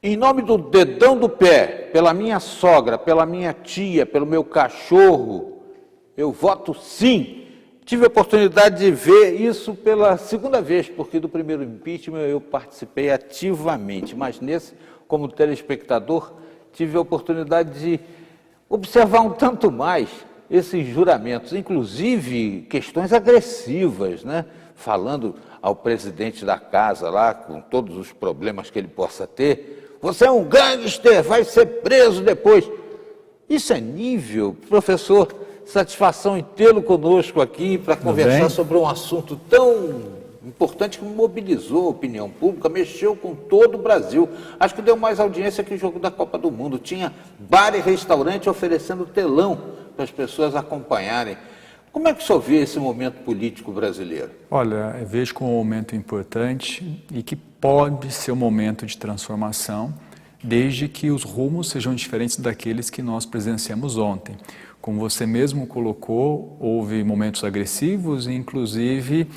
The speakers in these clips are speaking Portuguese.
Em nome do dedão do pé, pela minha sogra, pela minha tia, pelo meu cachorro, eu voto sim. Tive a oportunidade de ver isso pela segunda vez, porque do primeiro impeachment eu participei ativamente, mas nesse, como telespectador, tive a oportunidade de observar um tanto mais esses juramentos, inclusive questões agressivas, né? Falando ao presidente da casa lá, com todos os problemas que ele possa ter, você é um gangster, vai ser preso depois. Isso é nível, professor, satisfação em tê-lo conosco aqui para conversar sobre um assunto tão importante que mobilizou a opinião pública, mexeu com todo o Brasil. Acho que deu mais audiência que o jogo da Copa do Mundo. Tinha bar e restaurante oferecendo telão para as pessoas acompanharem. Como é que o senhor vê esse momento político brasileiro? Olha, eu vejo como um momento importante e que pode ser um momento de transformação, desde que os rumos sejam diferentes daqueles que nós presenciamos ontem. Como você mesmo colocou, houve momentos agressivos e, inclusive,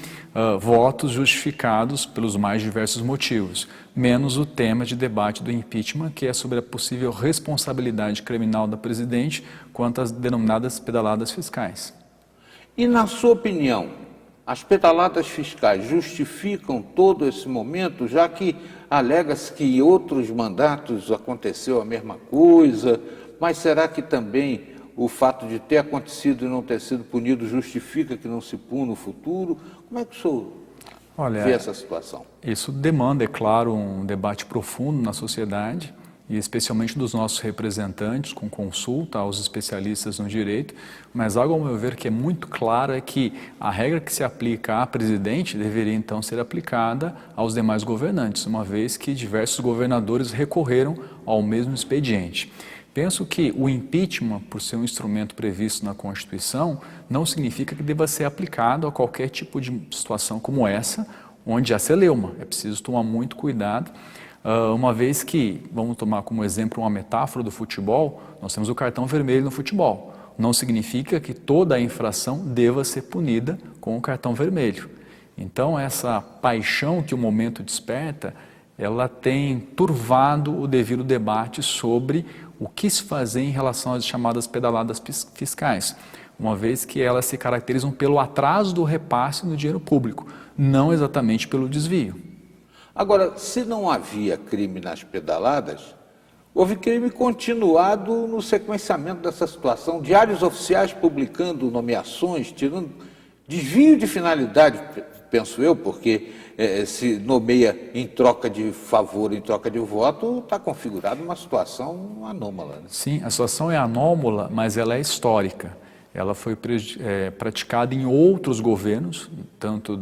votos justificados pelos mais diversos motivos, menos o tema de debate do impeachment, que é sobre a possível responsabilidade criminal da presidente quanto às denominadas pedaladas fiscais. E, na sua opinião, as pedaladas fiscais justificam todo esse momento, já que alega-se que em outros mandatos aconteceu a mesma coisa, mas será que também o fato de ter acontecido e não ter sido punido justifica que não se puna no futuro? Como é que o senhor vê essa situação? Isso demanda, é claro, um debate profundo na sociedade, e especialmente dos nossos representantes, com consulta aos especialistas no direito, mas algo, ao meu ver, que é muito claro é que a regra que se aplica à presidente deveria então ser aplicada aos demais governantes, uma vez que diversos governadores recorreram ao mesmo expediente. Penso que o impeachment, por ser um instrumento previsto na Constituição, não significa que deva ser aplicado a qualquer tipo de situação como essa, onde há celeuma. É preciso tomar muito cuidado, uma vez que, vamos tomar como exemplo uma metáfora do futebol, nós temos o cartão vermelho no futebol. Não significa que toda a infração deva ser punida com o cartão vermelho. Então, essa paixão que o momento desperta, ela tem turvado o devido debate sobre o que se fazer em relação às chamadas pedaladas fiscais, uma vez que elas se caracterizam pelo atraso do repasse do dinheiro público, não exatamente pelo desvio. Agora, se não havia crime nas pedaladas, houve crime continuado no sequenciamento dessa situação, diários oficiais publicando nomeações, tirando desvio de finalidade, penso eu, porque se nomeia em troca de favor, em troca de voto, está configurada uma situação anômala. Né? Sim, a situação é anômala, mas ela é histórica. Ela foi praticada em outros governos, tanto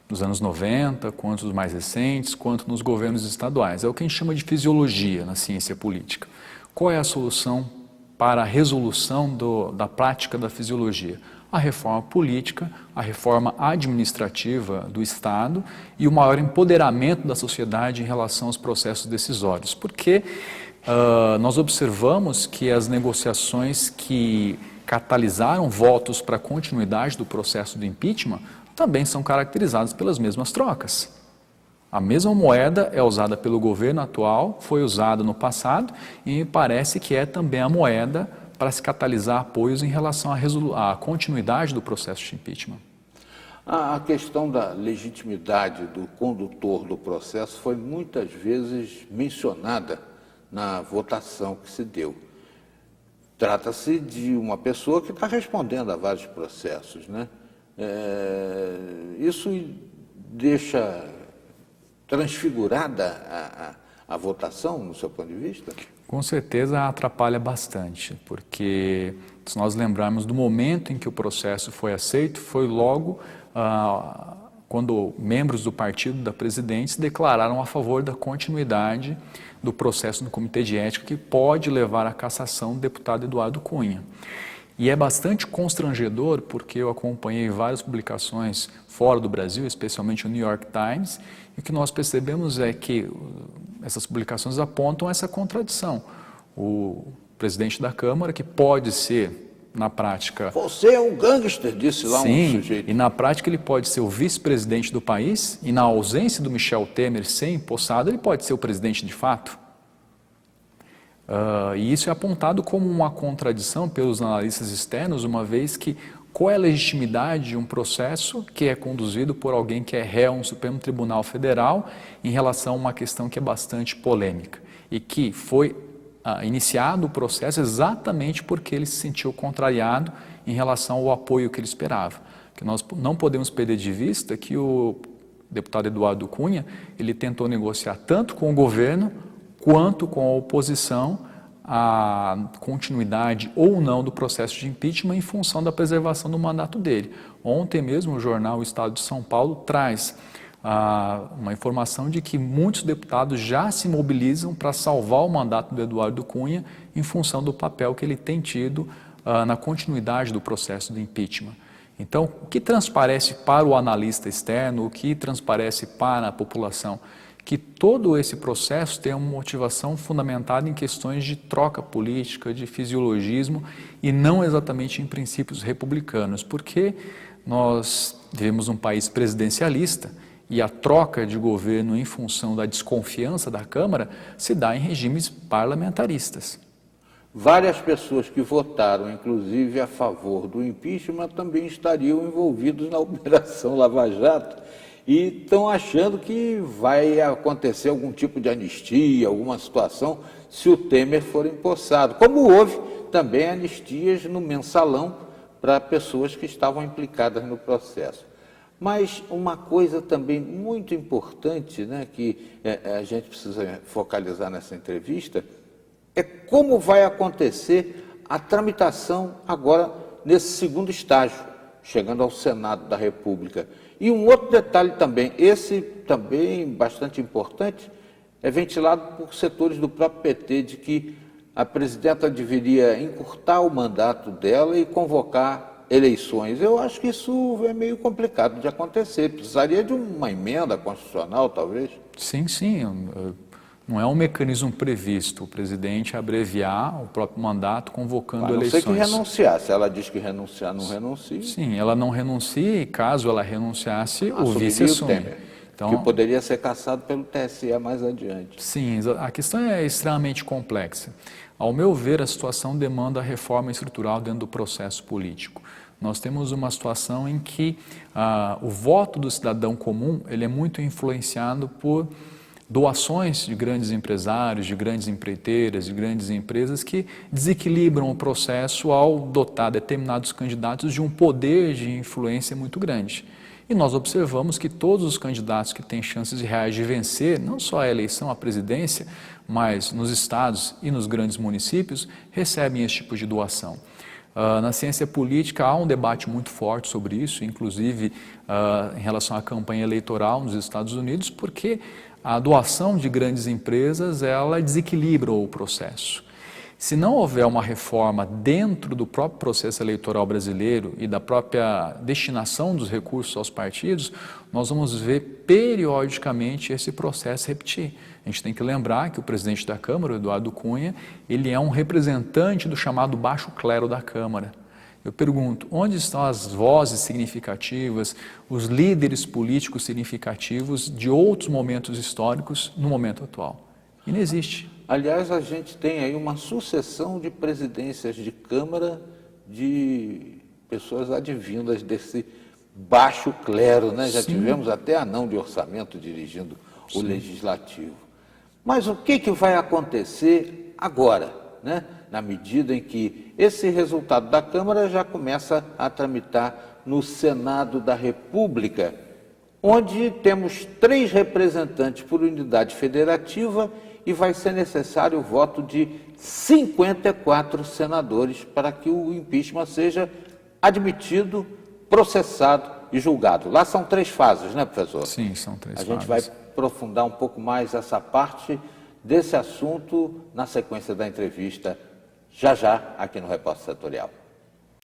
nos anos 90, quanto nos mais recentes, quanto nos governos estaduais. É o que a gente chama de fisiologia na ciência política. Qual é a solução para a resolução da prática da fisiologia? A reforma política, a reforma administrativa do Estado e o maior empoderamento da sociedade em relação aos processos decisórios. Porque nós observamos que as negociações que catalisaram votos para a continuidade do processo do impeachment também são caracterizadas pelas mesmas trocas. A mesma moeda é usada pelo governo atual, foi usada no passado e me parece que é também a moeda para se catalisar apoios em relação à continuidade do processo de impeachment. A questão da legitimidade do condutor do processo foi muitas vezes mencionada na votação que se deu. Trata-se de uma pessoa que está respondendo a vários processos, né? Isso deixa transfigurada a votação, no seu ponto de vista? Com certeza atrapalha bastante, porque se nós lembrarmos do momento em que o processo foi aceito, foi logo quando membros do partido da presidente se declararam a favor da continuidade do processo no Comitê de Ética, que pode levar à cassação do deputado Eduardo Cunha. E é bastante constrangedor porque eu acompanhei várias publicações fora do Brasil, especialmente o New York Times, e o que nós percebemos é que essas publicações apontam essa contradição. O presidente da Câmara, que pode ser, na prática... Você é um gangster, disse lá um sujeito. E na prática ele pode ser o vice-presidente do país, e na ausência do Michel Temer ser empossado, ele pode ser o presidente de fato. E isso é apontado como uma contradição pelos analistas externos, uma vez que qual é a legitimidade de um processo que é conduzido por alguém que é réu no Supremo Tribunal Federal em relação a uma questão que é bastante polêmica e que foi iniciado o processo exatamente porque ele se sentiu contrariado em relação ao apoio que ele esperava. Que nós não podemos perder de vista que o deputado Eduardo Cunha, ele tentou negociar tanto com o governo quanto com a oposição a continuidade ou não do processo de impeachment em função da preservação do mandato dele. Ontem mesmo o jornal O Estado de São Paulo traz uma informação de que muitos deputados já se mobilizam para salvar o mandato do Eduardo Cunha em função do papel que ele tem tido na continuidade do processo de impeachment. Então, o que transparece para o analista externo, o que transparece para a população, que todo esse processo tem uma motivação fundamentada em questões de troca política, de fisiologismo e não exatamente em princípios republicanos, porque nós vivemos um país presidencialista e a troca de governo em função da desconfiança da Câmara se dá em regimes parlamentaristas. Várias pessoas que votaram, inclusive, a favor do impeachment, também estariam envolvidos na Operação Lava Jato e estão achando que vai acontecer algum tipo de anistia, alguma situação, se o Temer for empossado. Como houve também anistias no Mensalão para pessoas que estavam implicadas no processo. Mas uma coisa também muito importante, né, que a gente precisa focalizar nessa entrevista, é como vai acontecer a tramitação agora nesse segundo estágio, chegando ao Senado da República. E um outro detalhe também, esse também bastante importante, é ventilado por setores do próprio PT, de que a presidenta deveria encurtar o mandato dela e convocar eleições. Eu acho que isso é meio complicado de acontecer, precisaria de uma emenda constitucional, talvez. Sim, sim. Não é um mecanismo previsto o presidente abreviar o próprio mandato convocando eleições. A não ser que renunciar. Se ela diz que renunciar, não renuncia. Sim, ela não renuncia e caso ela renunciasse, o vice assume. Temer, então, que poderia ser cassado pelo TSE mais adiante. Sim, a questão é extremamente complexa. Ao meu ver, a situação demanda reforma estrutural dentro do processo político. Nós temos uma situação em que o voto do cidadão comum ele é muito influenciado por doações de grandes empresários, de grandes empreiteiras, de grandes empresas que desequilibram o processo ao dotar determinados candidatos de um poder de influência muito grande. E nós observamos que todos os candidatos que têm chances reais de vencer, não só a eleição à presidência, mas nos estados e nos grandes municípios, recebem esse tipo de doação. Na ciência política há um debate muito forte sobre isso, inclusive em relação à campanha eleitoral nos Estados Unidos, porque a doação de grandes empresas, ela desequilibra o processo. Se não houver uma reforma dentro do próprio processo eleitoral brasileiro e da própria destinação dos recursos aos partidos, nós vamos ver periodicamente esse processo repetir. A gente tem que lembrar que o presidente da Câmara, o Eduardo Cunha, ele é um representante do chamado baixo clero da Câmara. Eu pergunto, onde estão as vozes significativas, os líderes políticos significativos de outros momentos históricos no momento atual? E não existe. Aliás, a gente tem aí uma sucessão de presidências de Câmara de pessoas advindas desse baixo clero, né? Já tivemos até anão de orçamento dirigindo o Legislativo. Mas o que vai acontecer agora, né? Na medida em que esse resultado da Câmara já começa a tramitar no Senado da República, onde temos 3 representantes por unidade federativa e vai ser necessário o voto de 54 senadores para que o impeachment seja admitido, processado e julgado. Lá são 3 fases, né, professor? Sim, são 3 fases. A gente vai aprofundar um pouco mais essa parte desse assunto na sequência da entrevista, já aqui no Repórter Setorial.